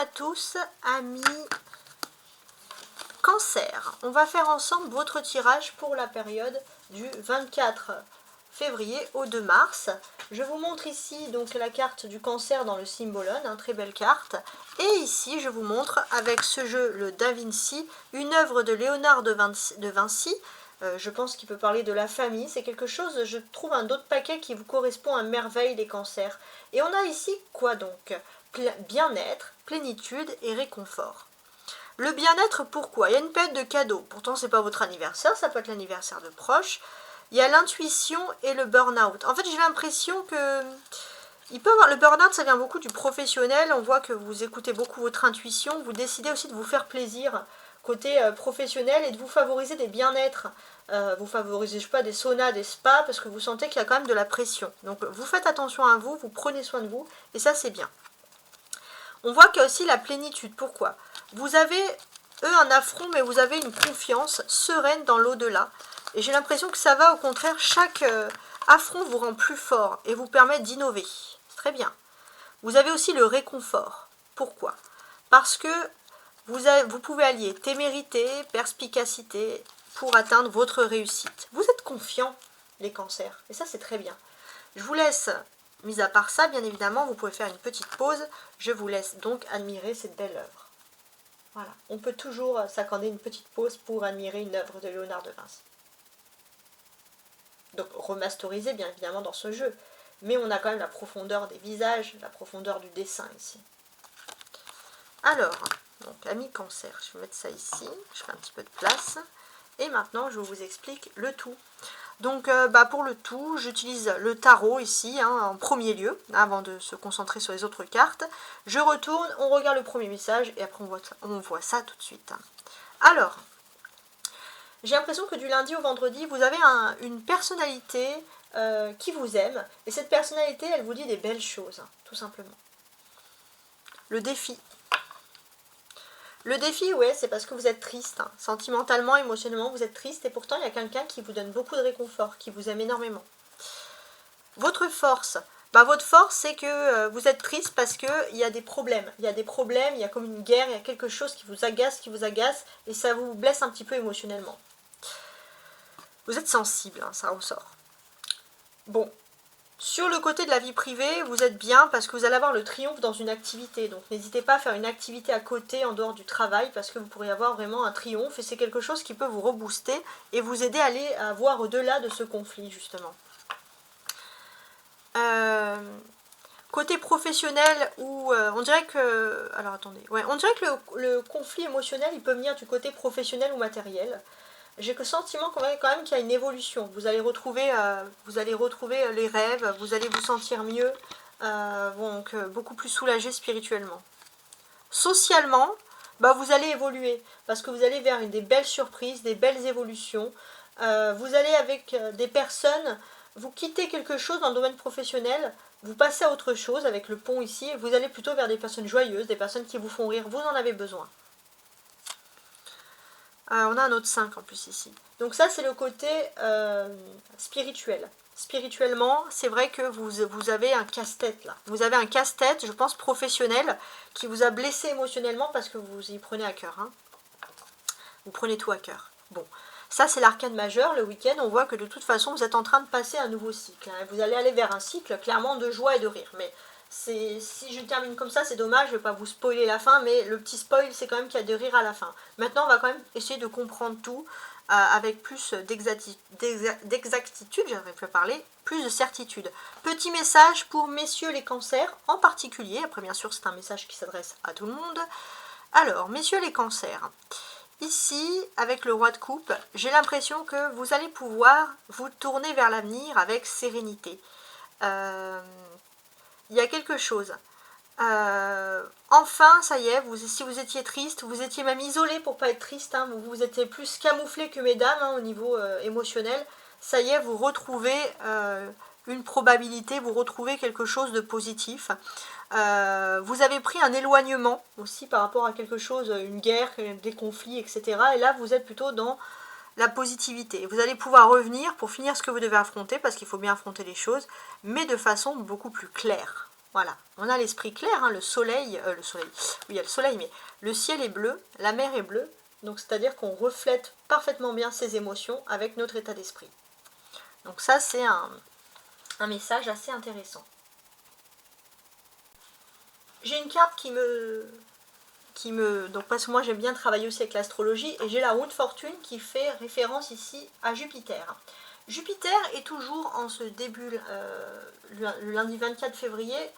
à tous, amis Cancer. On va faire ensemble votre tirage pour la période du 24 février au 2 mars. Je vous montre ici donc la carte du Cancer dans le Symbolone, très belle carte. Et ici, je vous montre avec ce jeu, le Da Vinci, une œuvre de Léonard de Vinci. Je pense qu'il peut parler de la famille. C'est quelque chose, je trouve, un autre paquet qui vous correspond à merveille, les cancers. Et on a ici quoi donc? Bien-être, plénitude et réconfort. Le bien-être, pourquoi? Il y a une période de cadeaux. Pourtant, c'est pas votre anniversaire, ça peut être l'anniversaire de proches. Il y a l'intuition et le burn-out. En fait, j'ai l'impression que il peut avoir le burn-out, ça vient beaucoup du professionnel. On voit que vous écoutez beaucoup votre intuition. Vous décidez aussi de vous faire plaisir côté professionnel et de vous favoriser des bien-être. Vous favorisez, je sais pas, des saunas, des spas, parce que vous sentez qu'il y a quand même de la pression. Donc, vous faites attention à vous, vous prenez soin de vous, et ça, c'est bien. On voit qu'il y a aussi la plénitude. Pourquoi? Vous avez, un affront, mais vous avez une confiance sereine dans l'au-delà. Et j'ai l'impression que ça va, au contraire, chaque affront vous rend plus fort et vous permet d'innover. C'est très bien. Vous avez aussi le réconfort. Pourquoi? Parce que vous pouvez allier témérité, perspicacité pour atteindre votre réussite. Vous êtes confiants, les cancers. Et ça, c'est très bien. Je vous laisse, mis à part ça, bien évidemment, vous pouvez faire une petite pause. Je vous laisse donc admirer cette belle œuvre. Voilà. On peut toujours s'accorder une petite pause pour admirer une œuvre de Léonard de Vinci. Donc remasterisée, bien évidemment, dans ce jeu. Mais on a quand même la profondeur des visages, la profondeur du dessin ici. Alors, donc ami Cancer, je vais mettre ça ici. Je fais un petit peu de place. Et maintenant, je vous explique le tout. Donc, pour le tout, j'utilise le tarot ici, en premier lieu, avant de se concentrer sur les autres cartes. Je retourne, on regarde le premier message, et après on voit ça tout de suite. Alors, j'ai l'impression que du lundi au vendredi, vous avez une personnalité qui vous aime, et cette personnalité, elle vous dit des belles choses, tout simplement. Le défi. Le défi, ouais, c'est parce que vous êtes triste. Sentimentalement, émotionnellement, vous êtes triste. Et pourtant, il y a quelqu'un qui vous donne beaucoup de réconfort, qui vous aime énormément. Votre force. Votre force, c'est que vous êtes triste parce qu'il y a des problèmes. Il y a des problèmes, il y a comme une guerre, il y a quelque chose qui vous agace, et ça vous blesse un petit peu émotionnellement. Vous êtes sensible, ça ressort. Bon. Sur le côté de la vie privée, vous êtes bien parce que vous allez avoir le triomphe dans une activité. Donc n'hésitez pas à faire une activité à côté en dehors du travail parce que vous pourriez avoir vraiment un triomphe et c'est quelque chose qui peut vous rebooster et vous aider à aller à voir au-delà de ce conflit justement. Côté professionnel, où on dirait que... Alors attendez, ouais, on dirait que le conflit émotionnel il peut venir du côté professionnel ou matériel. J'ai le sentiment quand même qu'il y a une évolution. Vous allez retrouver les rêves, vous allez vous sentir mieux, donc beaucoup plus soulagé spirituellement. Socialement, vous allez évoluer, parce que vous allez vers des belles surprises, des belles évolutions. Vous allez avec des personnes, vous quittez quelque chose dans le domaine professionnel, vous passez à autre chose avec le pont ici, et vous allez plutôt vers des personnes joyeuses, des personnes qui vous font rire, vous en avez besoin. On a un autre 5 en plus ici. Donc ça, c'est le côté spirituel. Spirituellement, c'est vrai que vous avez un casse-tête là. Vous avez un casse-tête, je pense, professionnel, qui vous a blessé émotionnellement parce que vous y prenez à cœur. Vous prenez tout à cœur. Bon, ça c'est l'arcane majeur. Le week-end, on voit que de toute façon, vous êtes en train de passer un nouveau cycle. Vous allez aller vers un cycle, clairement, de joie et de rire. Mais si je termine comme ça, c'est dommage, je ne vais pas vous spoiler la fin, mais le petit spoil, c'est quand même qu'il y a de rire à la fin. Maintenant, on va quand même essayer de comprendre tout avec plus d'exactitude, j'arrive plus à parler, plus de certitude. Petit message pour messieurs les cancers en particulier, après bien sûr c'est un message qui s'adresse à tout le monde. Alors, messieurs les cancers, ici, avec le roi de coupe, j'ai l'impression que vous allez pouvoir vous tourner vers l'avenir avec sérénité. Il y a quelque chose. Enfin, ça y est, si vous étiez triste, vous étiez même isolé pour pas être triste, vous étiez plus camouflé que mesdames au niveau émotionnel. Ça y est, vous retrouvez une probabilité, vous retrouvez quelque chose de positif. Vous avez pris un éloignement aussi par rapport à quelque chose, une guerre, des conflits, etc. Et là, vous êtes plutôt dans la positivité. Vous allez pouvoir revenir pour finir ce que vous devez affronter, parce qu'il faut bien affronter les choses, mais de façon beaucoup plus claire. Voilà, on a l'esprit clair, hein, le soleil, oui il y a le soleil, mais le ciel est bleu, la mer est bleue, donc c'est-à-dire qu'on reflète parfaitement bien ses émotions avec notre état d'esprit. Donc ça c'est un message assez intéressant. J'ai une carte donc parce que moi j'aime bien travailler aussi avec l'astrologie, et j'ai la roue de fortune qui fait référence ici à Jupiter. Jupiter est toujours en ce début, le lundi 24 février,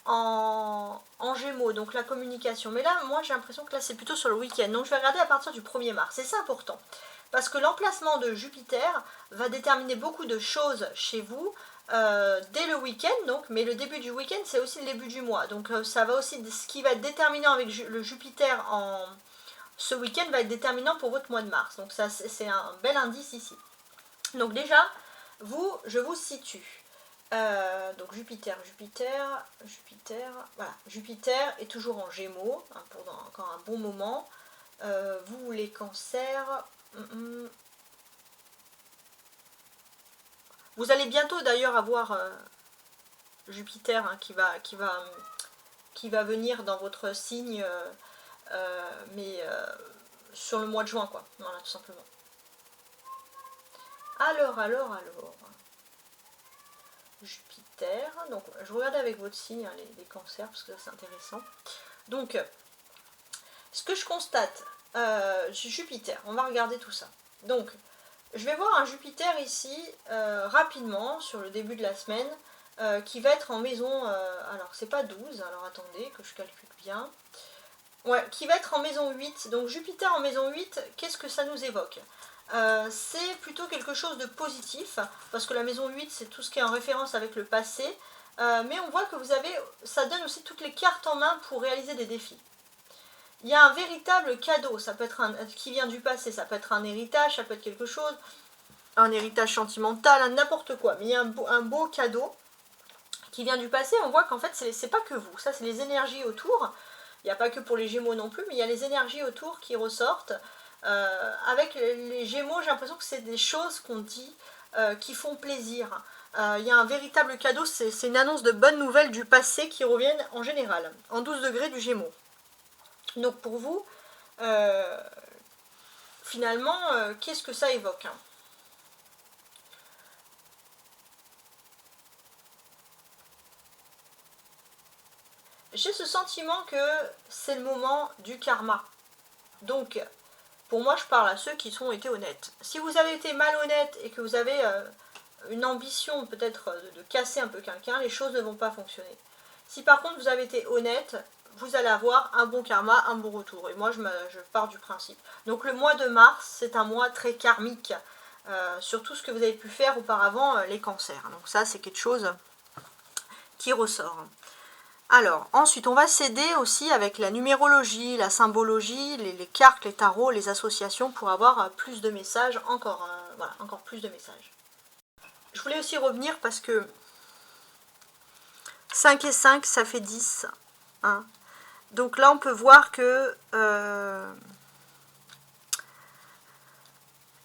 en Gémeaux, donc la communication. Mais là, moi j'ai l'impression que là c'est plutôt sur le week-end, donc je vais regarder à partir du 1er mars, et c'est important. Parce que l'emplacement de Jupiter va déterminer beaucoup de choses chez vous, dès le week-end, donc, mais le début du week-end c'est aussi le début du mois, donc ça va aussi, ce qui va être déterminant avec le Jupiter ce week-end va être déterminant pour votre mois de mars, donc ça c'est un bel indice ici. Donc déjà, je vous situe, donc Jupiter, voilà, Jupiter est toujours en Gémeaux, hein, pendant encore un bon moment, vous les cancers, vous allez bientôt d'ailleurs avoir Jupiter, hein, qui va venir dans votre signe, mais sur le mois de juin, quoi. Voilà, tout simplement. Alors. Jupiter, donc je regarde avec votre signe, hein, les cancers, parce que ça c'est intéressant. Donc, ce que je constate, Jupiter, on va regarder tout ça. Donc, je vais voir un Jupiter ici, rapidement, sur le début de la semaine, qui va être en maison, alors c'est pas 12, alors attendez que je calcule bien, ouais, qui va être en maison 8, donc Jupiter en maison 8, qu'est-ce que ça nous évoque? C'est plutôt quelque chose de positif, parce que la maison 8 c'est tout ce qui est en référence avec le passé, mais on voit que ça donne aussi toutes les cartes en main pour réaliser des défis. Il y a un véritable cadeau, ça peut être qui vient du passé, ça peut être un héritage, ça peut être quelque chose, un héritage sentimental, n'importe quoi, mais il y a un beau cadeau qui vient du passé. On voit qu'en fait c'est pas que vous, ça c'est les énergies autour, il n'y a pas que pour les Gémeaux non plus, mais il y a les énergies autour qui ressortent. Avec les Gémeaux, j'ai l'impression que c'est des choses qu'on dit qui font plaisir. Il y a un véritable cadeau, c'est une annonce de bonnes nouvelles du passé qui reviennent en général, en 12 degrés du Gémeaux. Donc pour vous, finalement, qu'est-ce que ça évoque, hein? J'ai ce sentiment que c'est le moment du karma. Donc, pour moi, je parle à ceux qui ont été honnêtes. Si vous avez été malhonnête et que vous avez une ambition peut-être de casser un peu quelqu'un, les choses ne vont pas fonctionner. Si par contre vous avez été honnête, vous allez avoir un bon karma, un bon retour. Et moi, je pars du principe. Donc le mois de mars, c'est un mois très karmique, sur tout ce que vous avez pu faire auparavant, les cancers. Donc ça, c'est quelque chose qui ressort. Alors, ensuite, on va s'aider aussi avec la numérologie, la symbologie, les cartes, les tarots, les associations, pour avoir plus de messages, encore plus de messages. Je voulais aussi revenir parce que 5 et 5, ça fait 10. Hein. Donc là, on peut voir que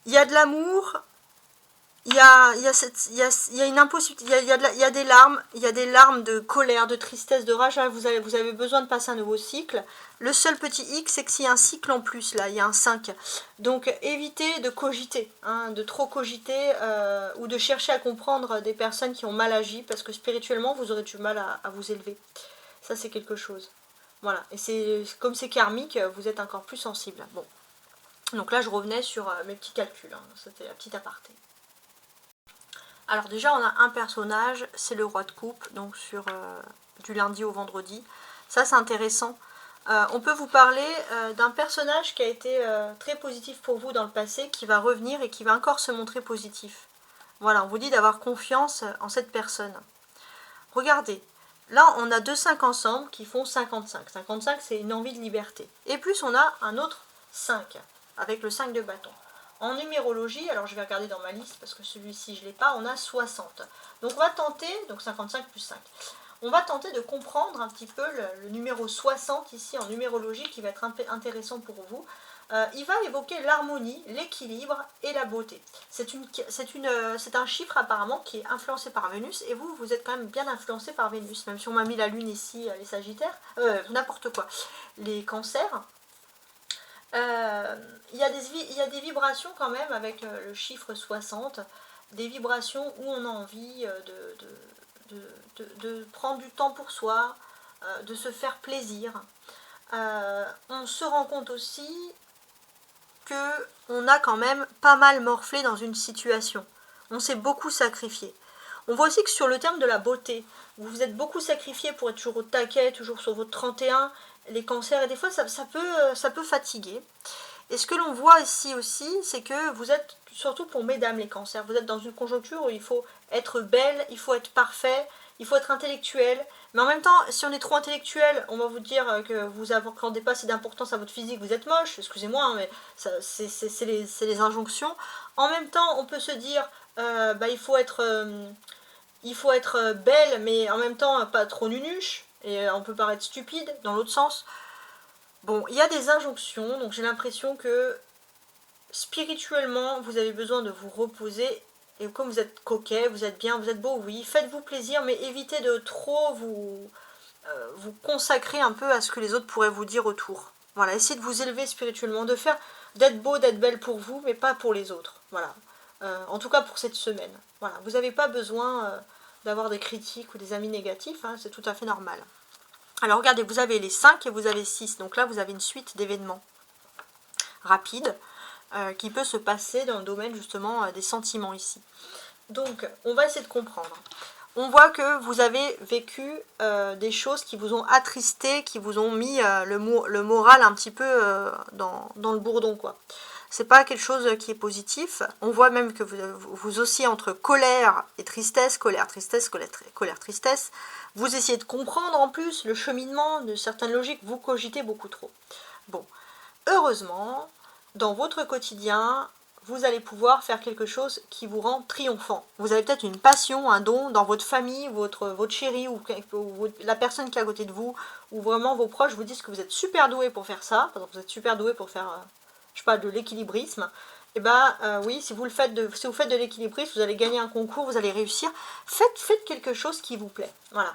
il y a de l'amour, il y a une impossibilité, il y a des larmes de colère, de tristesse, de rage. Là, vous avez besoin de passer un nouveau cycle. Le seul petit hic, c'est que s'il y a un cycle en plus, là, il y a un 5. Donc évitez de cogiter, hein, de trop cogiter, ou de chercher à comprendre des personnes qui ont mal agi, parce que spirituellement, vous aurez du mal à vous élever. Ça, c'est quelque chose. Voilà, et comme c'est karmique, vous êtes encore plus sensible. Bon, donc là, je revenais sur mes petits calculs, hein. C'était la petite aparté. Alors déjà, on a un personnage, c'est le roi de coupe, donc du lundi au vendredi. Ça, c'est intéressant. On peut vous parler d'un personnage qui a été très positif pour vous dans le passé, qui va revenir et qui va encore se montrer positif. Voilà, on vous dit d'avoir confiance en cette personne. Regardez, là, on a 2 5 ensemble qui font 55. 55, c'est une envie de liberté. Et plus, on a un autre 5, avec le 5 de bâton. En numérologie, alors je vais regarder dans ma liste parce que celui-ci je ne l'ai pas, on a 60. Donc on va tenter, donc 55 plus 5, on va tenter de comprendre un petit peu le numéro 60 ici en numérologie qui va être intéressant pour vous. il va évoquer l'harmonie, l'équilibre et la beauté. C'est un chiffre apparemment qui est influencé par Vénus, et vous, vous êtes quand même bien influencé par Vénus, même si on m'a mis la lune ici, les sagittaires, n'importe quoi, les cancers. Il y a des vibrations quand même avec le chiffre 60, des vibrations où on a envie de prendre du temps pour soi, de se faire plaisir. On se rend compte aussi que on a quand même pas mal morflé dans une situation. On s'est beaucoup sacrifié. On voit aussi que sur le terme de la beauté, vous vous êtes beaucoup sacrifié pour être toujours au taquet, toujours sur votre 31, les cancers, et des fois ça peut fatiguer. Et ce que l'on voit ici aussi, c'est que vous êtes, surtout pour mesdames les cancers, vous êtes dans une conjoncture où il faut être belle, il faut être parfait, il faut être intellectuel. Mais en même temps, si on est trop intellectuel, on va vous dire que vous n'accordez pas assez d'importance à votre physique, vous êtes moche, excusez-moi, hein, mais c'est les injonctions. En même temps, on peut se dire, il faut être belle, mais en même temps pas trop nunuche, et on peut paraître stupide dans l'autre sens. Bon, il y a des injonctions, donc j'ai l'impression que spirituellement, vous avez besoin de vous reposer. Et comme vous êtes coquet, vous êtes bien, vous êtes beau, oui, faites-vous plaisir, mais évitez de trop vous consacrer un peu à ce que les autres pourraient vous dire autour. Voilà, essayez de vous élever spirituellement, d'être beau, d'être belle pour vous, mais pas pour les autres. Voilà. En tout cas pour cette semaine. Voilà, vous n'avez pas besoin d'avoir des critiques ou des amis négatifs, hein, c'est tout à fait normal. Alors regardez, vous avez les 5 et vous avez 6, donc là vous avez une suite d'événements rapides qui peut se passer dans le domaine justement des sentiments ici. Donc on va essayer de comprendre. On voit que vous avez vécu des choses qui vous ont attristé, qui vous ont mis le moral un petit peu dans le bourdon, quoi. C'est pas quelque chose qui est positif. On voit même que vous oscillez entre colère et tristesse, colère, tristesse, colère, tristesse. Vous essayez de comprendre en plus le cheminement de certaines logiques, vous cogitez beaucoup trop. Bon, heureusement, dans votre quotidien, vous allez pouvoir faire quelque chose qui vous rend triomphant. Vous avez peut-être une passion, un don dans votre famille, votre chéri ou la personne qui est à côté de vous, ou vraiment vos proches vous disent que vous êtes super doué pour faire ça. Par exemple, vous êtes super doué pour faire, je sais pas, de l'équilibrisme. Et oui, si vous faites de l'équilibrisme, vous allez gagner un concours, vous allez réussir. Faites quelque chose qui vous plaît. Voilà.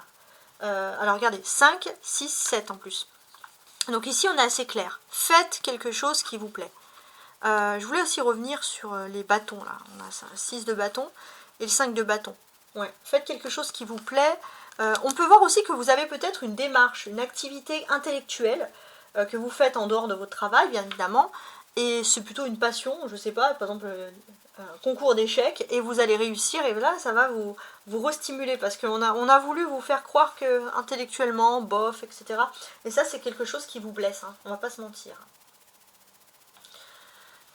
Alors regardez, 5, 6, 7 en plus. Donc ici on est assez clair. Faites quelque chose qui vous plaît. Je voulais aussi revenir sur les bâtons là. On a 6 de bâtons et le 5 de bâtons. Ouais. Faites quelque chose qui vous plaît. On peut voir aussi que vous avez peut-être une démarche, une activité intellectuelle que vous faites en dehors de votre travail, bien évidemment. Et c'est plutôt une passion, je sais pas, par exemple un concours d'échecs, et vous allez réussir, et là ça va vous restimuler, parce qu'on a voulu vous faire croire que intellectuellement, bof, etc. Et ça c'est quelque chose qui vous blesse, hein, on va pas se mentir.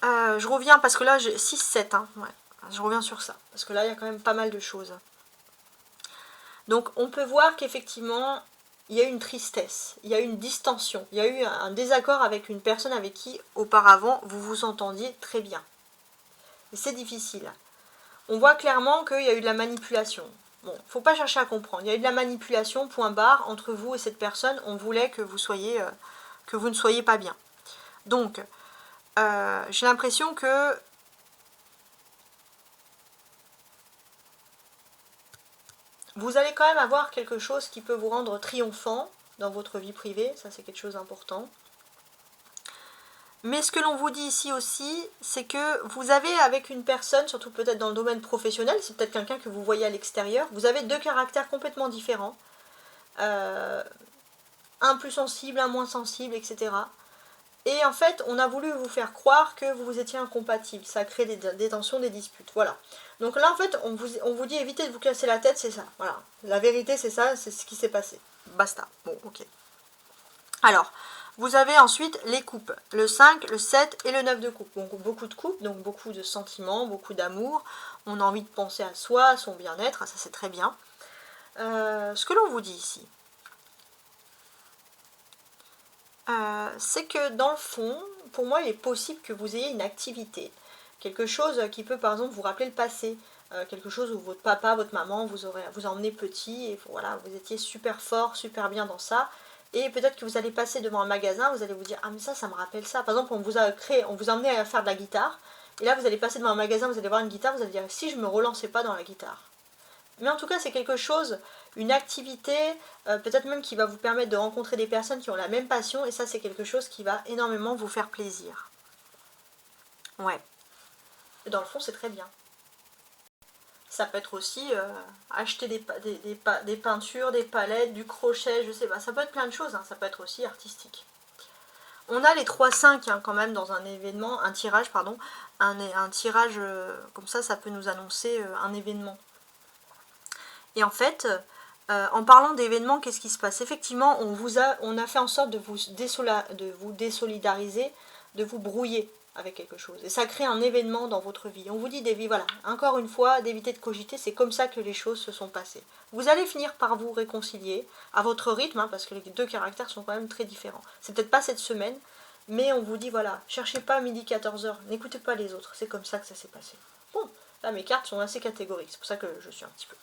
Je reviens, parce que là j'ai 6-7, hein, ouais, je reviens sur ça, parce que là il y a quand même pas mal de choses. Donc on peut voir qu'effectivement, il y a eu une tristesse, il y a eu une distension, il y a eu un désaccord avec une personne avec qui auparavant vous vous entendiez très bien. Et c'est difficile. On voit clairement qu'il y a eu de la manipulation. Bon, faut pas chercher à comprendre. Il y a eu de la manipulation, point barre, entre vous et cette personne. On voulait que vous ne soyez pas bien. Donc, j'ai l'impression que vous allez quand même avoir quelque chose qui peut vous rendre triomphant dans votre vie privée. Ça, c'est quelque chose d'important. Mais ce que l'on vous dit ici aussi, c'est que vous avez avec une personne, surtout peut-être dans le domaine professionnel, c'est peut-être quelqu'un que vous voyez à l'extérieur, vous avez 2 caractères complètement différents. Un plus sensible, un moins sensible, etc. Et en fait, on a voulu vous faire croire que vous étiez incompatibles. Ça crée des tensions, des disputes. Voilà. Donc là, en fait, on vous dit évitez de vous casser la tête, c'est ça. Voilà. La vérité, c'est ça, c'est ce qui s'est passé. Basta. Bon, ok. Alors, vous avez ensuite les coupes, le 5, le 7 et le 9 de coupe. Donc beaucoup de coupes, donc beaucoup de sentiments, beaucoup d'amour. On a envie de penser à soi, à son bien-être, ça c'est très bien. Ce que l'on vous dit ici, c'est que dans le fond, pour moi il est possible que vous ayez une activité. Quelque chose qui peut par exemple vous rappeler le passé. Quelque chose où votre papa, votre maman vous a emmené petit et voilà, vous étiez super fort, super bien dans ça. Et peut-être que vous allez passer devant un magasin, vous allez vous dire, ah mais ça me rappelle ça. Par exemple, on vous a emmené à faire de la guitare, et là vous allez passer devant un magasin, vous allez voir une guitare, vous allez dire, si je me relançais pas dans la guitare. Mais en tout cas, c'est quelque chose, une activité, peut-être même qui va vous permettre de rencontrer des personnes qui ont la même passion, et ça c'est quelque chose qui va énormément vous faire plaisir. Ouais. Et dans le fond, c'est très bien. Ça peut être aussi acheter des peintures, des palettes, du crochet, je sais pas, ça peut être plein de choses, hein. Ça peut être aussi artistique. On a les 3-5 hein, quand même dans un événement, un tirage, pardon, un tirage comme ça peut nous annoncer un événement. Et en fait, en parlant d'événements, qu'est-ce qui se passe? Effectivement, on a fait en sorte de vous désolidariser, de vous brouiller avec quelque chose. Et ça crée un événement dans votre vie. On vous dit, voilà, encore une fois, d'éviter de cogiter, c'est comme ça que les choses se sont passées. Vous allez finir par vous réconcilier à votre rythme, hein, parce que les deux caractères sont quand même très différents. C'est peut-être pas cette semaine, mais on vous dit, voilà, cherchez pas à midi 14h, n'écoutez pas les autres, c'est comme ça que ça s'est passé. Bon, là mes cartes sont assez catégoriques, c'est pour ça que je suis un petit peu...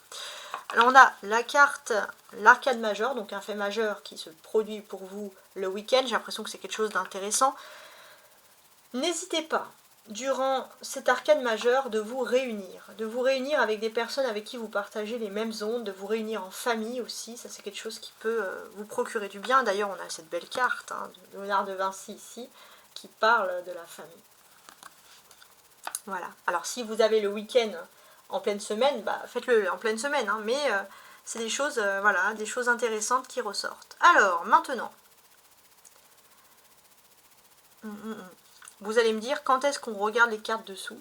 Alors on a la carte, l'arcade majeur, donc un fait majeur qui se produit pour vous le week-end, j'ai l'impression que c'est quelque chose d'intéressant. N'hésitez pas, durant cet arcade majeur, de vous réunir avec des personnes avec qui vous partagez les mêmes ondes, de vous réunir en famille aussi, ça c'est quelque chose qui peut vous procurer du bien. D'ailleurs on a cette belle carte hein, de Léonard de Vinci ici, qui parle de la famille. Voilà, alors si vous avez le week-end en pleine semaine, bah faites-le en pleine semaine, hein, mais c'est des choses, voilà, des choses intéressantes qui ressortent. Alors, maintenant, vous allez me dire quand est-ce qu'on regarde les cartes dessous,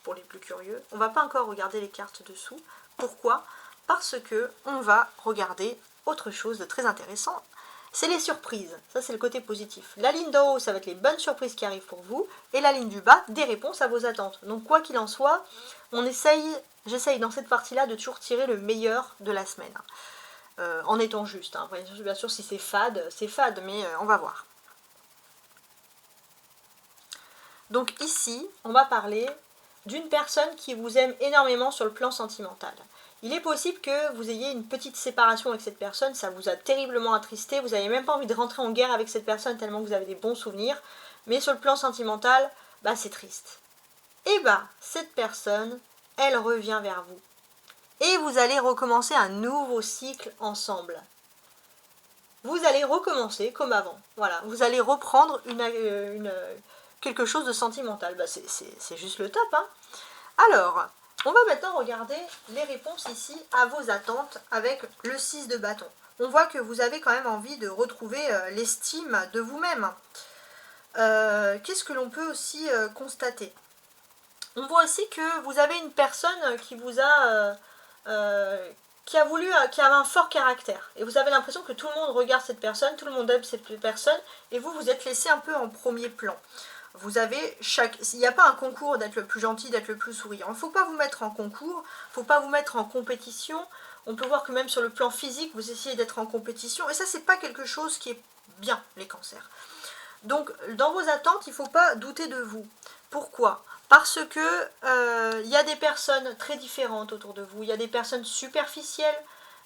pour les plus curieux. On ne va pas encore regarder les cartes dessous. Pourquoi? Parce que on va regarder autre chose de très intéressant. C'est les surprises, ça c'est le côté positif. La ligne d'en haut, ça va être les bonnes surprises qui arrivent pour vous, et la ligne du bas, des réponses à vos attentes. Donc quoi qu'il en soit, j'essaye dans cette partie-là de toujours tirer le meilleur de la semaine. En étant juste, hein. Bien sûr si c'est fade, mais on va voir. Donc ici, on va parler d'une personne qui vous aime énormément sur le plan sentimental. Il est possible que vous ayez une petite séparation avec cette personne, ça vous a terriblement attristé, vous n'avez même pas envie de rentrer en guerre avec cette personne tellement que vous avez des bons souvenirs, mais sur le plan sentimental, bah c'est triste. Et bah, cette personne, elle revient vers vous. Et vous allez recommencer un nouveau cycle ensemble. Vous allez recommencer comme avant. Voilà, vous allez reprendre quelque chose de sentimental. Bah, c'est juste le top, hein. Alors, on va maintenant regarder les réponses ici à vos attentes avec le 6 de bâton. On voit que vous avez quand même envie de retrouver l'estime de vous-même. Qu'est-ce que l'on peut aussi constater? On voit aussi que vous avez une personne qui vous a... qui avait un fort caractère. Et vous avez l'impression que tout le monde regarde cette personne, tout le monde aime cette personne, et vous êtes laissé un peu en premier plan. Vous avez il n'y a pas un concours d'être le plus gentil, d'être le plus souriant. Il ne faut pas vous mettre en concours, il ne faut pas vous mettre en compétition. On peut voir que même sur le plan physique, vous essayez d'être en compétition. Et ça, c'est pas quelque chose qui est bien, les cancers. Donc, dans vos attentes, il ne faut pas douter de vous. Pourquoi? Parce que y a des personnes très différentes autour de vous. Il y a des personnes superficielles,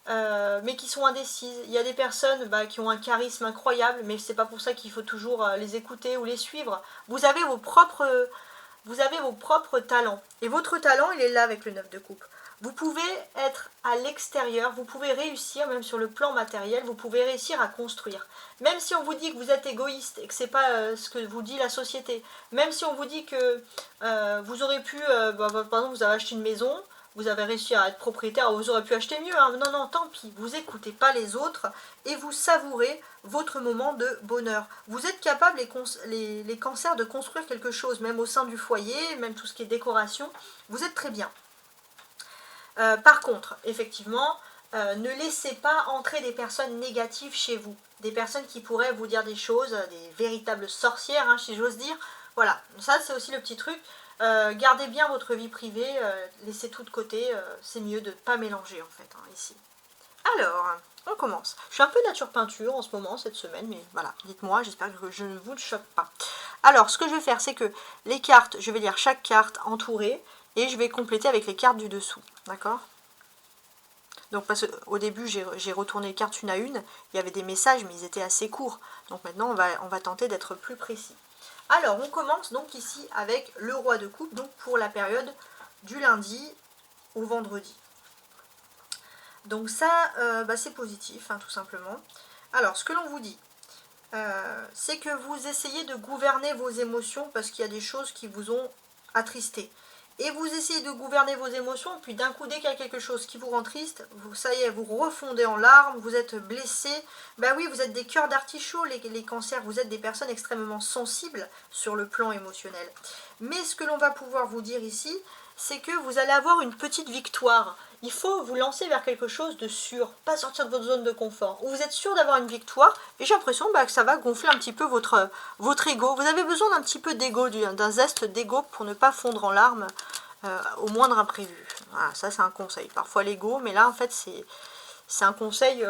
mais qui sont indécises. Il y a des personnes qui ont un charisme incroyable, mais c'est pas pour ça qu'il faut toujours les écouter ou les suivre. Vous avez vos propres talents. Et votre talent, il est là avec le 9 de coupe. Vous pouvez être à l'extérieur, vous pouvez réussir, même sur le plan matériel, vous pouvez réussir à construire. Même si on vous dit que vous êtes égoïste et que c'est pas ce que vous dit la société, même si on vous dit que vous aurez pu, par exemple, vous avez acheté une maison, vous avez réussi à être propriétaire, vous aurez pu acheter mieux, hein. Non, non, tant pis, vous écoutez pas les autres et vous savourez votre moment de bonheur. Vous êtes capable, les cancers, de construire quelque chose, même au sein du foyer, même tout ce qui est décoration, vous êtes très bien. Par contre, effectivement, ne laissez pas entrer des personnes négatives chez vous, des personnes qui pourraient vous dire des choses, des véritables sorcières, hein, si j'ose dire. Voilà, ça c'est aussi le petit truc. Gardez bien votre vie privée, laissez tout de côté, c'est mieux de ne pas mélanger en fait, hein, ici. Alors, on commence. Je suis un peu nature peinture en ce moment, cette semaine, mais voilà, dites-moi, j'espère que je ne vous le choque pas. Alors, ce que je vais faire, c'est que les cartes, je vais lire chaque carte entourée, et je vais compléter avec les cartes du dessous, d'accord? Donc parce qu'au début j'ai retourné les cartes une à une, il y avait des messages mais ils étaient assez courts. Donc maintenant on va tenter d'être plus précis. Alors on commence donc ici avec le roi de coupe, donc pour la période du lundi au vendredi. Donc ça c'est positif tout simplement. Alors ce que l'on vous dit, c'est que vous essayez de gouverner vos émotions parce qu'il y a des choses qui vous ont attristé. Et vous essayez de gouverner vos émotions, puis d'un coup, dès qu'il y a quelque chose qui vous rend triste, ça y est, vous refondez en larmes, vous êtes blessé. Ben oui, vous êtes des cœurs d'artichaut, les cancers, vous êtes des personnes extrêmement sensibles sur le plan émotionnel. Mais ce que l'on va pouvoir vous dire ici, c'est que vous allez avoir une petite victoire. Il faut vous lancer vers quelque chose de sûr, pas sortir de votre zone de confort, où vous êtes sûr d'avoir une victoire, et j'ai l'impression que ça va gonfler un petit peu votre ego. Vous avez besoin d'un petit peu d'ego, d'un zeste d'ego pour ne pas fondre en larmes au moindre imprévu. Voilà, ça c'est un conseil. Parfois l'ego, mais là en fait c'est un conseil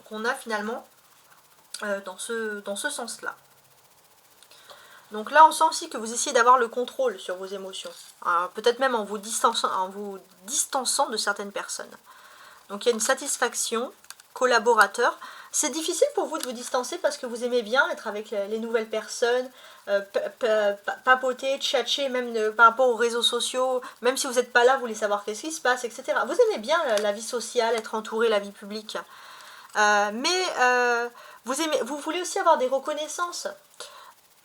qu'on a finalement dans ce sens-là. Donc là, on sent aussi que vous essayez d'avoir le contrôle sur vos émotions. Peut-être même en vous distançant de certaines personnes. Donc il y a une satisfaction collaborateur. C'est difficile pour vous de vous distancer parce que vous aimez bien être avec les nouvelles personnes, papoter, tchatcher, même par rapport aux réseaux sociaux. Même si vous n'êtes pas là, vous voulez savoir qu'est-ce qui se passe, etc. Vous aimez bien la vie sociale, être entouré, la vie publique. Vous voulez aussi avoir des reconnaissances.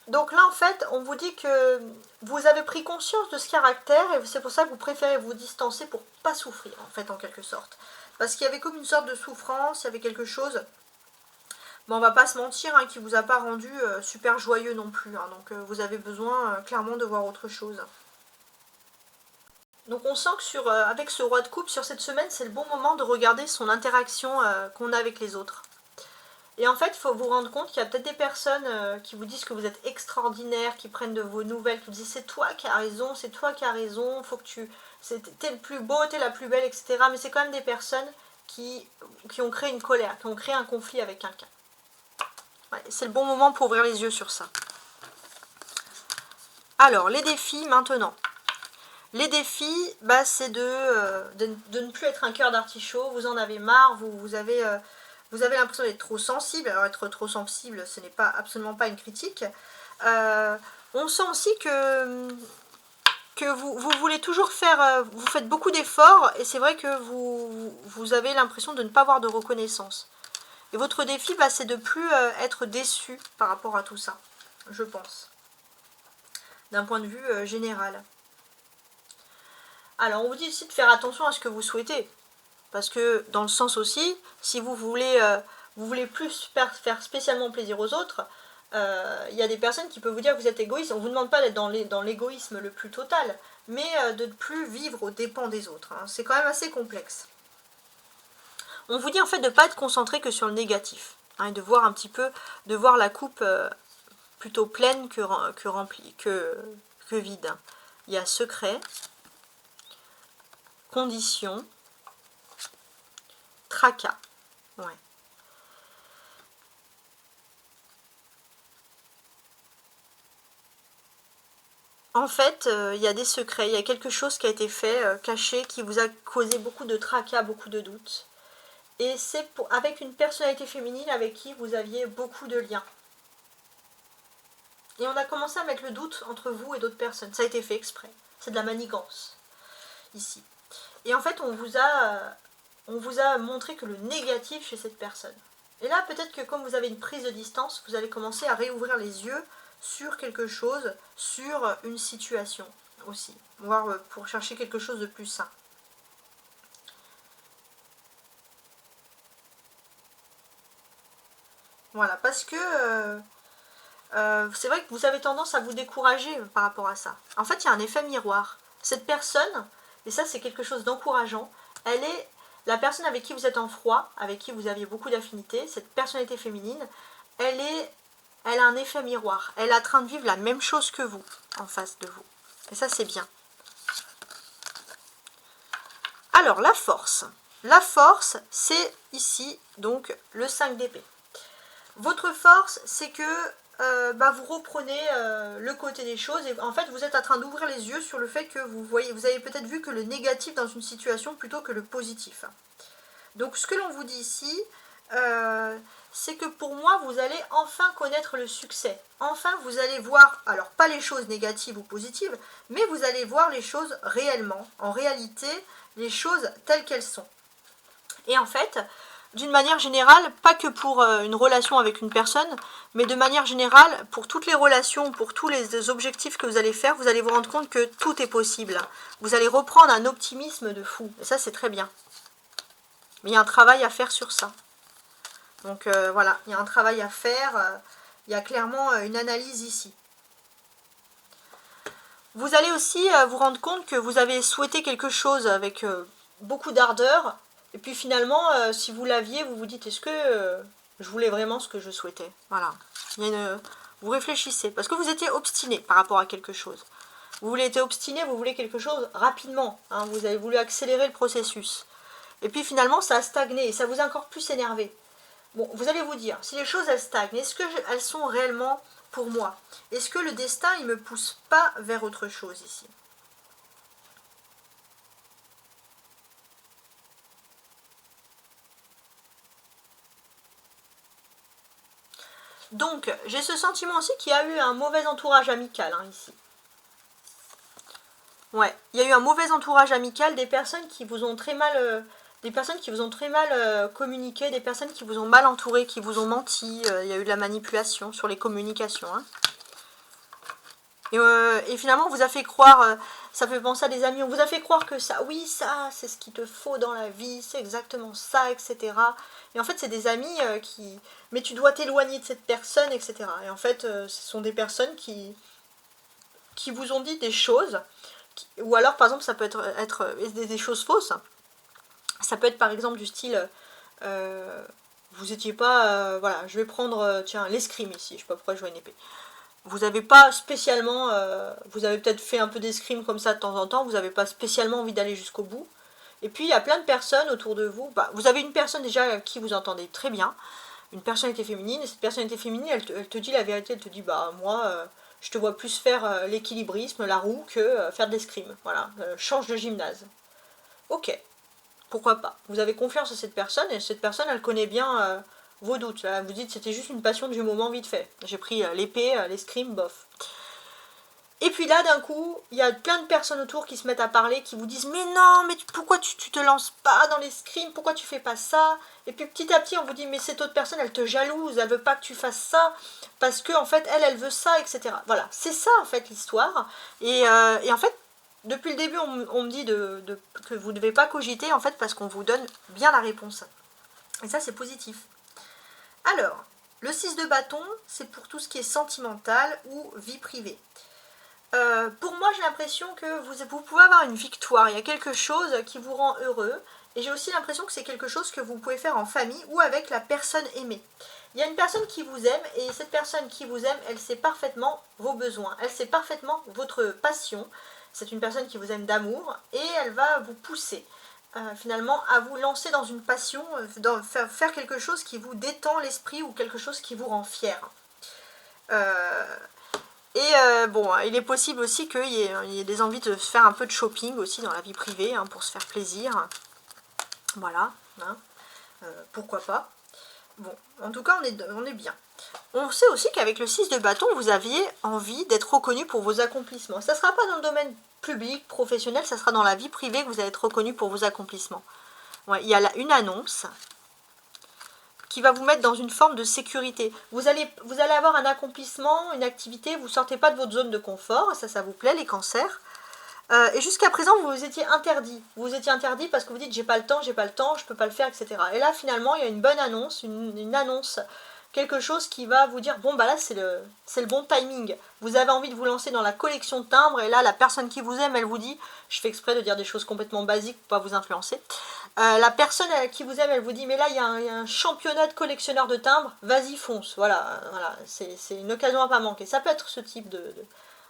Donc là, en fait, on vous dit que vous avez pris conscience de ce caractère et c'est pour ça que vous préférez vous distancer pour pas souffrir, en fait, en quelque sorte. Parce qu'il y avait comme une sorte de souffrance, il y avait quelque chose, on va pas se mentir, qui vous a pas rendu super joyeux non plus. Donc vous avez besoin clairement de voir autre chose. Donc on sent que avec ce roi de coupe, sur cette semaine, c'est le bon moment de regarder son interaction qu'on a avec les autres. Et en fait, il faut vous rendre compte qu'il y a peut-être des personnes qui vous disent que vous êtes extraordinaire, qui prennent de vos nouvelles, qui vous disent c'est toi qui as raison, c'est toi qui as raison, faut que t'es le plus beau, t'es la plus belle, etc. Mais c'est quand même des personnes qui ont créé une colère, qui ont créé un conflit avec quelqu'un. Ouais, c'est le bon moment pour ouvrir les yeux sur ça. Alors, les défis maintenant. Les défis, c'est de ne plus être un cœur d'artichaut, vous en avez marre, vous avez l'impression d'être trop sensible. Alors être trop sensible, ce n'est absolument pas une critique. On sent aussi que vous voulez toujours faire, vous faites beaucoup d'efforts et c'est vrai que vous avez l'impression de ne pas avoir de reconnaissance. Et votre défi, c'est de ne plus être déçu par rapport à tout ça, je pense, d'un point de vue général. Alors on vous dit aussi de faire attention à ce que vous souhaitez. Parce que dans le sens aussi, si vous voulez plus faire spécialement plaisir aux autres, il y a des personnes qui peuvent vous dire que vous êtes égoïste. On ne vous demande pas d'être dans l'égoïsme le plus total, mais de ne plus vivre aux dépens des autres. C'est quand même assez complexe. On vous dit en fait de ne pas être concentré que sur le négatif, et de voir un petit peu, de voir la coupe plutôt pleine que remplie, que vide. Il y a secret, condition, tracas. Ouais. En fait, il y a des secrets, il y a quelque chose qui a été fait, caché, qui vous a causé beaucoup de tracas, beaucoup de doutes. Et c'est avec une personnalité féminine avec qui vous aviez beaucoup de liens. Et on a commencé à mettre le doute entre vous et d'autres personnes. Ça a été fait exprès. C'est de la manigance, ici. Et en fait, on vous a montré que le négatif chez cette personne. Et là, peut-être que comme vous avez une prise de distance, vous allez commencer à réouvrir les yeux sur quelque chose, sur une situation aussi. Voire pour chercher quelque chose de plus sain. Voilà, parce que c'est vrai que vous avez tendance à vous décourager par rapport à ça. En fait, il y a un effet miroir. Cette personne, et ça c'est quelque chose d'encourageant, elle est la personne avec qui vous êtes en froid, avec qui vous aviez beaucoup d'affinité, cette personnalité féminine, elle a un effet miroir. Elle est en train de vivre la même chose que vous, en face de vous. Et ça c'est bien. Alors, la force. La force, c'est ici, donc, le 5 d'épée. Votre force, c'est que vous reprenez le côté des choses et en fait vous êtes en train d'ouvrir les yeux sur le fait que vous avez peut-être vu que le négatif dans une situation plutôt que le positif. Donc ce que l'on vous dit ici, c'est que pour moi, vous allez enfin connaître le succès. Enfin, vous allez voir, alors pas les choses négatives ou positives, mais vous allez voir les choses réellement, en réalité, les choses telles qu'elles sont. Et en fait, d'une manière générale, pas que pour une relation avec une personne, mais de manière générale, pour toutes les relations, pour tous les objectifs que vous allez faire, vous allez vous rendre compte que tout est possible. Vous allez reprendre un optimisme de fou. Et ça, c'est très bien. Mais il y a un travail à faire sur ça. Donc voilà, il y a un travail à faire. Il y a clairement une analyse ici. Vous allez aussi vous rendre compte que vous avez souhaité quelque chose avec beaucoup d'ardeur. Et puis finalement, si vous l'aviez, vous vous dites, est-ce que je voulais vraiment ce que je souhaitais? Voilà. Vous réfléchissez. Parce que vous étiez obstiné par rapport à quelque chose. Vous voulez être obstiné, vous voulez quelque chose rapidement. Hein, vous avez voulu accélérer le processus. Et puis finalement, ça a stagné et ça vous a encore plus énervé. Bon, vous allez vous dire, si les choses elles stagnent, est-ce qu'elles sont réellement pour moi? Est-ce que le destin, il ne me pousse pas vers autre chose ici? Donc, j'ai ce sentiment aussi qu'il y a eu un mauvais entourage amical, hein, ici. Ouais, il y a eu un mauvais entourage amical, des personnes qui vous ont très mal... communiqué, des personnes qui vous ont mal entouré, qui vous ont menti, il y a eu de la manipulation sur les communications. Hein. Et finalement, on vous a fait croire, ça fait penser à des amis, on vous a fait croire que ça, oui, ça, c'est ce qu'il te faut dans la vie, c'est exactement ça, etc. Et en fait, c'est des amis qui... Mais tu dois t'éloigner de cette personne, etc. Et en fait, ce sont des personnes qui vous ont dit des choses, ou alors, par exemple, ça peut être des choses fausses. Ça peut être, par exemple, du style... vous étiez pas... voilà, je vais prendre, tiens, l'escrime ici, je sais pas pourquoi je vois une épée. Vous n'avez pas spécialement, vous avez peut-être fait un peu d'escrime comme ça de temps en temps, vous n'avez pas spécialement envie d'aller jusqu'au bout. Et puis il y a plein de personnes autour de vous, vous avez une personne déjà avec qui vous entendez très bien, une personnalité féminine, et cette personnalité féminine, elle te dit la vérité, elle te dit, bah moi, je te vois plus faire l'équilibrisme, la roue, que faire de l'escrime. Voilà, change de gymnase. Ok, pourquoi pas. Vous avez confiance à cette personne, et cette personne, elle connaît bien... vos doutes, là, vous dites c'était juste une passion du moment vite fait. J'ai pris l'épée, l'escrime, bof. Et puis là, d'un coup, il y a plein de personnes autour qui se mettent à parler, qui vous disent mais non, mais pourquoi tu te lances pas dans l'escrime, pourquoi tu fais pas ça? Et puis petit à petit, on vous dit mais cette autre personne, elle te jalouse, elle veut pas que tu fasses ça, parce que en fait, elle veut ça, etc. Voilà, c'est ça en fait l'histoire. Et en fait, depuis le début, on me dit que vous ne devez pas cogiter, en fait, parce qu'on vous donne bien la réponse. Et ça, c'est positif. Alors, le 6 de bâton, c'est pour tout ce qui est sentimental ou vie privée. Pour moi, j'ai l'impression que vous pouvez avoir une victoire. Il y a quelque chose qui vous rend heureux. Et j'ai aussi l'impression que c'est quelque chose que vous pouvez faire en famille ou avec la personne aimée. Il y a une personne qui vous aime et cette personne qui vous aime, elle sait parfaitement vos besoins. Elle sait parfaitement votre passion. C'est une personne qui vous aime d'amour et elle va vous pousser. Finalement à vous lancer dans une passion, faire quelque chose qui vous détend l'esprit ou quelque chose qui vous rend fier. Bon, il est possible aussi qu'il y ait des envies de faire un peu de shopping aussi dans la vie privée, hein, pour se faire plaisir. Voilà, hein, pourquoi pas. Bon, en tout cas, on est bien. On sait aussi qu'avec le 6 de bâton, vous aviez envie d'être reconnu pour vos accomplissements. Ça ne sera pas dans le domaine public, professionnel, ça sera dans la vie privée que vous allez être reconnu pour vos accomplissements. Ouais, il y a là une annonce qui va vous mettre dans une forme de sécurité. Vous allez avoir un accomplissement, une activité, vous ne sortez pas de votre zone de confort, ça vous plaît, les cancers. Et jusqu'à présent, vous vous étiez interdit. Vous vous étiez interdit parce que vous dites j'ai pas le temps, je peux pas le faire, etc. Et là, finalement, il y a une bonne annonce, une annonce, quelque chose qui va vous dire bon, bah là, c'est le bon timing. Vous avez envie de vous lancer dans la collection de timbres, et là, la personne qui vous aime, elle vous dit, je fais exprès de dire des choses complètement basiques pour pas vous influencer. La personne qui vous aime, elle vous dit mais là, il y a un championnat de collectionneurs de timbres, vas-y, fonce. Voilà, c'est une occasion à pas manquer. Ça peut être ce type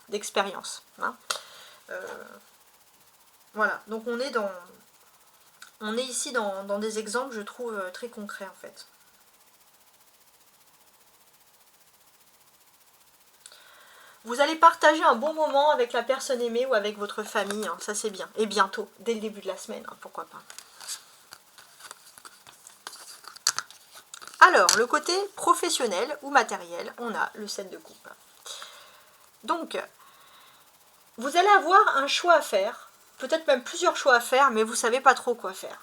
d'expérience. Hein. Voilà, donc on est ici dans des exemples, je trouve, très concrets en fait. Vous allez partager un bon moment avec la personne aimée ou avec votre famille, hein, ça c'est bien. Et bientôt, dès le début de la semaine, hein, pourquoi pas. Alors, le côté professionnel ou matériel, on a le 7 de coupe. Donc, vous allez avoir un choix à faire, peut-être même plusieurs choix à faire, mais vous ne savez pas trop quoi faire.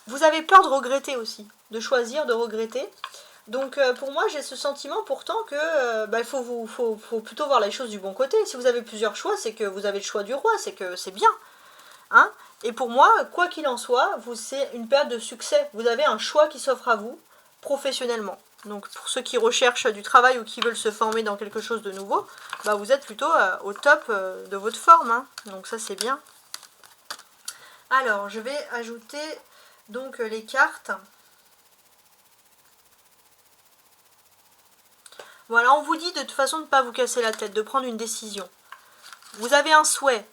Vous avez peur de regretter aussi, de choisir, de regretter. Donc pour moi, j'ai ce sentiment pourtant que faut plutôt voir les choses du bon côté. Si vous avez plusieurs choix, c'est que vous avez le choix du roi, c'est que c'est bien. Hein? Et pour moi, quoi qu'il en soit, c'est une période de succès. Vous avez un choix qui s'offre à vous professionnellement. Donc pour ceux qui recherchent du travail ou qui veulent se former dans quelque chose de nouveau, bah, vous êtes plutôt au top de votre forme. Hein? Donc ça c'est bien. Alors je vais ajouter donc les cartes. Voilà, on vous dit de toute façon de ne pas vous casser la tête, de prendre une décision. Vous avez un souhait,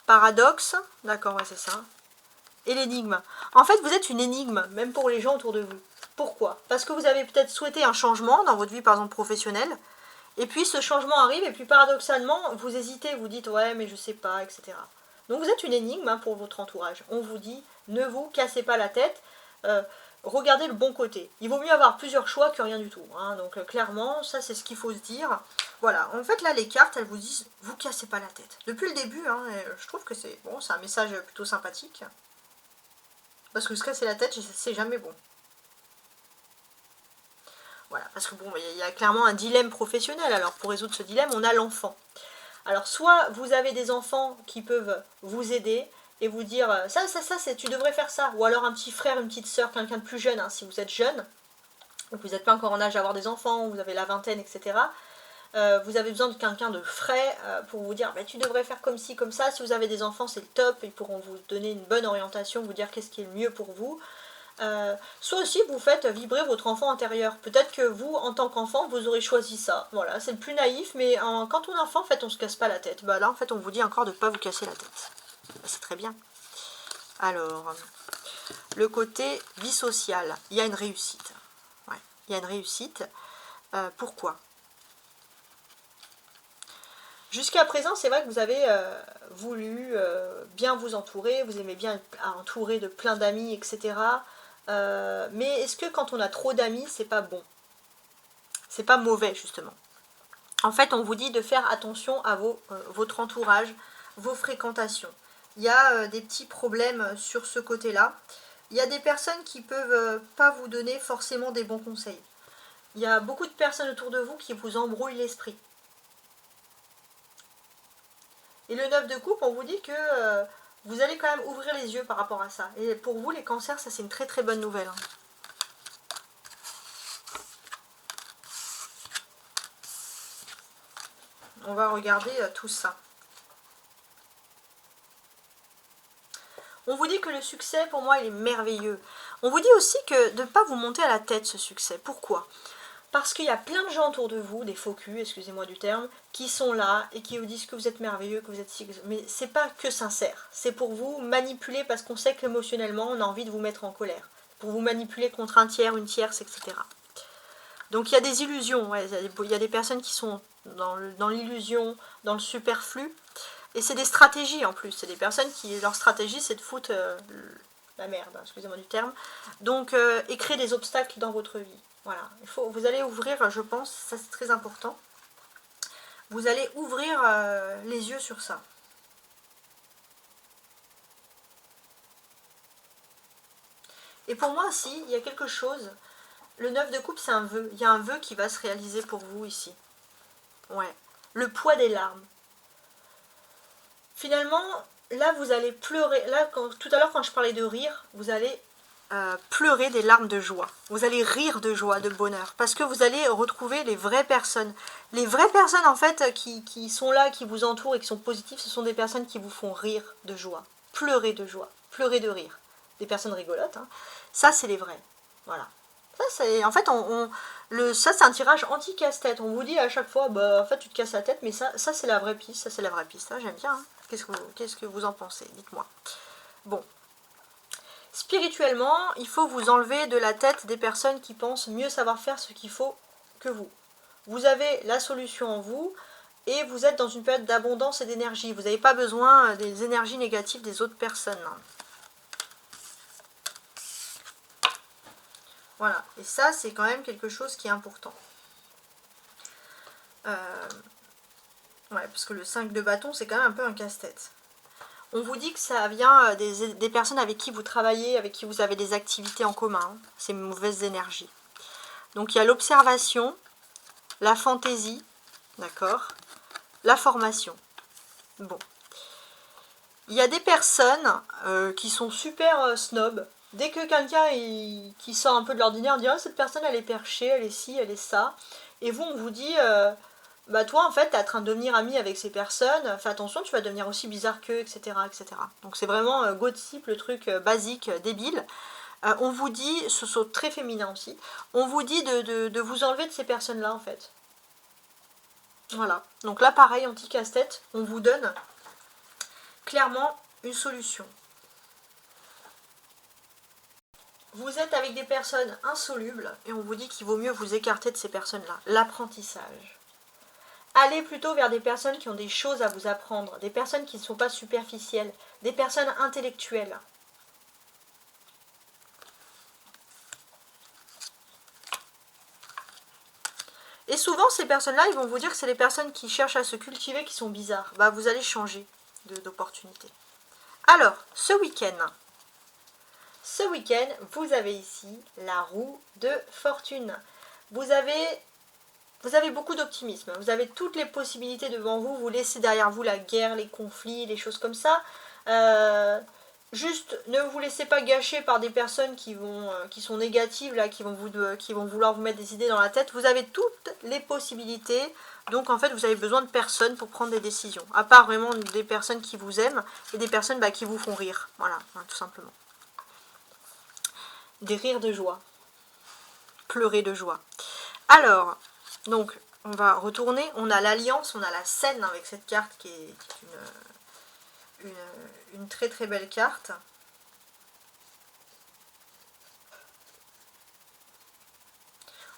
paradoxe, d'accord, ouais, c'est ça, et l'énigme. En fait, vous êtes une énigme, même pour les gens autour de vous. Pourquoi? Parce que vous avez peut-être souhaité un changement dans votre vie, par exemple, professionnelle, et puis ce changement arrive, et puis paradoxalement, vous hésitez, vous dites, ouais, mais je sais pas, etc. Donc vous êtes une énigme hein, pour votre entourage. On vous dit, ne vous cassez pas la tête, regardez le bon côté. Il vaut mieux avoir plusieurs choix que rien du tout. Hein. Donc clairement, ça c'est ce qu'il faut se dire. Voilà, en fait là les cartes, elles vous disent, vous cassez pas la tête. Depuis le début, hein, je trouve que c'est bon, c'est un message plutôt sympathique. Parce que se casser la tête, c'est jamais bon. Voilà, parce que bon, il y a clairement un dilemme professionnel. Alors pour résoudre ce dilemme, on a l'enfant. Alors soit vous avez des enfants qui peuvent vous aider, et vous dire ça, tu devrais faire ça. Ou alors un petit frère, une petite soeur, quelqu'un de plus jeune, hein, si vous êtes jeune, ou que vous n'êtes pas encore en âge d'avoir des enfants, ou vous avez la vingtaine, etc. Vous avez besoin de quelqu'un de frais pour vous dire bah, tu devrais faire comme ci, comme ça. Si vous avez des enfants, c'est le top, ils pourront vous donner une bonne orientation, vous dire qu'est-ce qui est le mieux pour vous. Soit aussi vous faites vibrer votre enfant intérieur. Peut-être que vous, en tant qu'enfant, vous aurez choisi ça. Voilà, c'est le plus naïf, mais quand on est enfant, en fait, on se casse pas la tête. Bah là, en fait, on vous dit encore de ne pas vous casser la tête. C'est très bien. Alors, le côté vie sociale, il y a une réussite. Ouais, il y a une réussite. Pourquoi? Jusqu'à présent, c'est vrai que vous avez voulu bien vous entourer, vous aimez bien être entouré de plein d'amis, etc. Mais est-ce que quand on a trop d'amis, c'est pas bon? C'est pas mauvais, justement. En fait, on vous dit de faire attention à votre entourage, vos fréquentations. Il y a des petits problèmes sur ce côté-là. Il y a des personnes qui ne peuvent pas vous donner forcément des bons conseils. Il y a beaucoup de personnes autour de vous qui vous embrouillent l'esprit. Et le 9 de coupe, on vous dit que vous allez quand même ouvrir les yeux par rapport à ça. Et pour vous, les cancers, ça c'est une très très bonne nouvelle. Hein. On va regarder tout ça. On vous dit que le succès, pour moi, il est merveilleux. On vous dit aussi que de ne pas vous monter à la tête, ce succès. Pourquoi? Parce qu'il y a plein de gens autour de vous, des faux culs, excusez-moi du terme, qui sont là et qui vous disent que vous êtes merveilleux, que vous êtes si... Mais c'est pas que sincère. C'est pour vous manipuler parce qu'on sait qu'émotionnellement, on a envie de vous mettre en colère. Pour vous manipuler contre un tiers, une tierce, etc. Donc il y a des illusions. Ouais, il y a des personnes qui sont dans l'illusion, dans le superflu. Et c'est des stratégies en plus. C'est des personnes qui, leur stratégie, c'est de foutre la merde, hein, excusez-moi du terme. Donc, et créer des obstacles dans votre vie. Voilà. Vous allez ouvrir, je pense, ça c'est très important. Vous allez ouvrir les yeux sur ça. Et pour moi aussi, il y a quelque chose. Le 9 de coupe, c'est un vœu. Il y a un vœu qui va se réaliser pour vous ici. Ouais. Le poids des larmes. Finalement, là, vous allez pleurer. Là, tout à l'heure, quand je parlais de rire, vous allez pleurer des larmes de joie. Vous allez rire de joie, de bonheur. Parce que vous allez retrouver les vraies personnes. Les vraies personnes, en fait, qui sont là, qui vous entourent et qui sont positives, ce sont des personnes qui vous font rire de joie. Pleurer de joie. Pleurer de rire. Des personnes rigolotes. Hein. Ça, c'est les vrais. Voilà. Ça, c'est, en fait, ça, c'est un tirage anti-casse-tête. On vous dit à chaque fois, bah, en fait, tu te casses la tête, mais ça c'est la vraie piste. Ça, c'est la vraie piste. J'aime bien. Hein. Qu'est-ce que vous en pensez? Dites-moi. Bon. Spirituellement, il faut vous enlever de la tête des personnes qui pensent mieux savoir faire ce qu'il faut que vous. Vous avez la solution en vous et vous êtes dans une période d'abondance et d'énergie. Vous n'avez pas besoin des énergies négatives des autres personnes. Voilà, et ça c'est quand même quelque chose qui est important. Ouais, parce que le 5 de bâton c'est quand même un peu un casse-tête. On vous dit que ça vient des personnes avec qui vous travaillez, avec qui vous avez des activités en commun, hein, ces mauvaises énergies. Donc il y a l'observation, la fantaisie, d'accord, la formation. Bon. Il y a des personnes qui sont super snob. Dès que quelqu'un qui sort un peu de l'ordinaire, on dit oh, cette personne elle est perchée, elle est ci, elle est ça. Et vous, on vous dit bah toi en fait t'es en train de devenir ami avec ces personnes, fais attention, tu vas devenir aussi bizarre qu'eux, etc., etc. Donc c'est vraiment gossip, le truc basique, débile. On vous dit, ce sont très féminin aussi, on vous dit de vous enlever de ces personnes-là en fait. Voilà. Donc là pareil, anti-casse-tête, on vous donne clairement une solution. Vous êtes avec des personnes insolubles et on vous dit qu'il vaut mieux vous écarter de ces personnes-là. L'apprentissage. Allez plutôt vers des personnes qui ont des choses à vous apprendre, des personnes qui ne sont pas superficielles, des personnes intellectuelles. Et souvent, ces personnes-là, ils vont vous dire que c'est les personnes qui cherchent à se cultiver qui sont bizarres. Bah, vous allez changer d'opportunité. Alors, ce week-end, vous avez ici la roue de fortune. Vous avez beaucoup d'optimisme. Vous avez toutes les possibilités devant vous. Vous laissez derrière vous la guerre, les conflits, les choses comme ça. Juste, ne vous laissez pas gâcher par des personnes qui sont négatives, là, qui vont vouloir vous mettre des idées dans la tête. Vous avez toutes les possibilités. Donc, en fait, vous avez besoin de personne pour prendre des décisions. À part vraiment des personnes qui vous aiment et des personnes qui vous font rire. Voilà, tout simplement. Des rires de joie. Pleurer de joie. Alors, donc, on va retourner. On a l'alliance, on a la scène avec cette carte qui est une très très belle carte.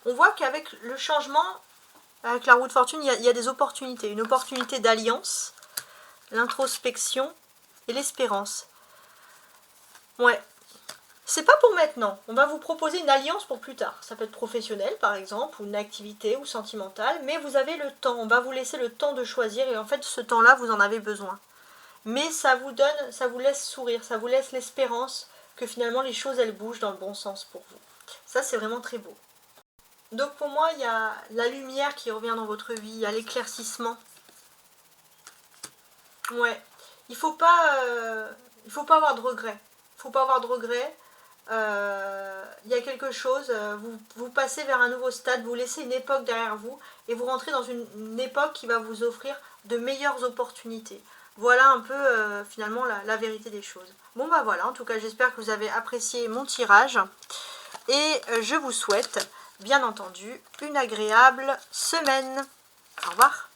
On voit qu'avec le changement, avec la roue de fortune, il y a des opportunités. Une opportunité d'alliance, l'introspection et l'espérance. Ouais. C'est pas pour maintenant. On va vous proposer une alliance pour plus tard. Ça peut être professionnel par exemple, ou une activité, ou sentimentale. Mais vous avez le temps. On va vous laisser le temps de choisir. Et en fait, ce temps-là, vous en avez besoin. Mais ça vous donne, ça vous laisse sourire. Ça vous laisse l'espérance que finalement les choses, elles bougent dans le bon sens pour vous. Ça, c'est vraiment très beau. Donc pour moi, il y a la lumière qui revient dans votre vie. Il y a l'éclaircissement. Ouais. Il faut pas avoir de regrets. Il faut pas avoir de regrets. Il y a quelque chose, vous passez vers un nouveau stade, vous laissez une époque derrière vous et vous rentrez dans une époque qui va vous offrir de meilleures opportunités. Voilà un peu finalement la vérité des choses. Bon bah voilà, en tout cas j'espère que vous avez apprécié mon tirage et je vous souhaite bien entendu une agréable semaine. Au revoir.